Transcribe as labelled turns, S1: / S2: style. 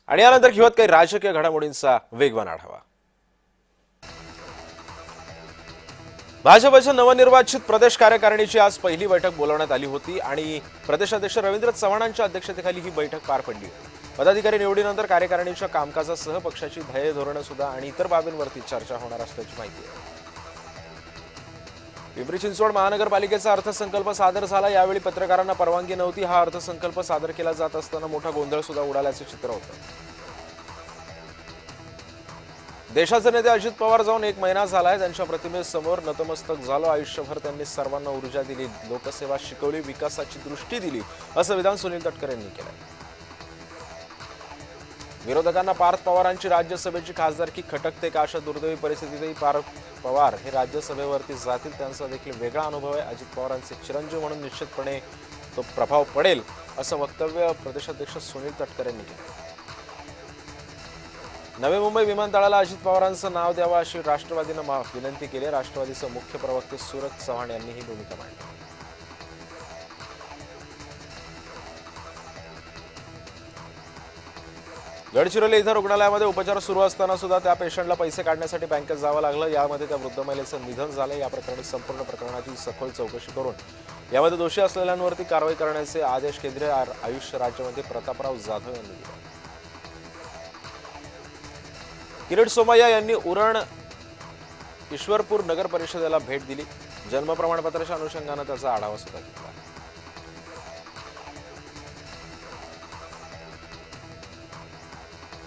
S1: आणि यानंतर घेऊयात काही राजकीय घडामोडींचा वेगवान आढावा। भाजपच्या नवनिर्वाचित प्रदेश कार्यकारिणीची आज पहिली बैठक बोलावण्यात आली होती आणि प्रदेशाध्यक्ष रवींद्र चव्हाणांच्या अध्यक्षतेखाली ही बैठक पार पडली होती। पदाधिकारी निवडीनंतर कार्यकारिणीच्या कामकाजासह पक्षाची ध्येय धोरणे सुद्धा आणि इतर बाबींवरती चर्चा होणार असल्याची माहिती आहे। पिंपरी चिंचवड महानगरपालिकेचा अर्थसंकल्प सादर झाला। यावेळी पत्रकारांना परवानगी नव्हती। हा अर्थसंकल्प सादर केला जात असताना मोठा गोंधळ सुद्धा उडाल्याचे चित्र होतं। देशाचे नेते अजित पवार जाऊन 1 महिना झालाय। त्यांच्या प्रतिमेसमोर नतमस्तक झालो। आयुष्यभर त्यांनी सर्वांना ऊर्जा दिली, लोकसेवा शिकवली, विकासाची दृष्टी दिली, असं विधान सुनील तटकरे यांनी केलं। विरोधकांना पार्थ पवारांची राज्यसभेची खासदारकी खटकते का अशा दुर्दैवी परिस्थितीतही पार्थ पवार हे राज्यसभेवरती जातील। त्यांचा देखील वेगळा अनुभव आहे। अजित पवारांचे चिरंजीव म्हणून निश्चितपणे तो प्रभाव पडेल, असं वक्तव्य प्रदेशाध्यक्ष सुनील तटकरे यांनी केलं। नवी मुंबई विमानतळाला अजित पवारांचं नाव द्यावं अशी राष्ट्रवादीनं विनंती केली। राष्ट्रवादीचे मुख्य प्रवक्ते सूरज चव्हाण यांनी ही भूमिका मांडली। गडचिरोली इथं रुग्णालयामध्ये उपचार सुरू असताना सुद्धा त्या पेशंटला पैसे काढण्यासाठी बँकेत जावं लागलं। यामध्ये त्या वृद्ध महिलेचं निधन झालं। या प्रकरणी संपूर्ण प्रकरणाची सखोल चौकशी करून यामध्ये दोषी असलेल्यांवरती कारवाई करण्याचे आदेश केंद्रीय आयुष राज्यमंत्री प्रतापराव जाधव यांनी दिले। किरीट सोमय्या यांनी उरण ईश्वरपूर नगर परिषदेला भेट दिली। जन्म प्रमाणपत्राच्या अनुषंगाने त्याचा आढावा सुद्धा घेतला।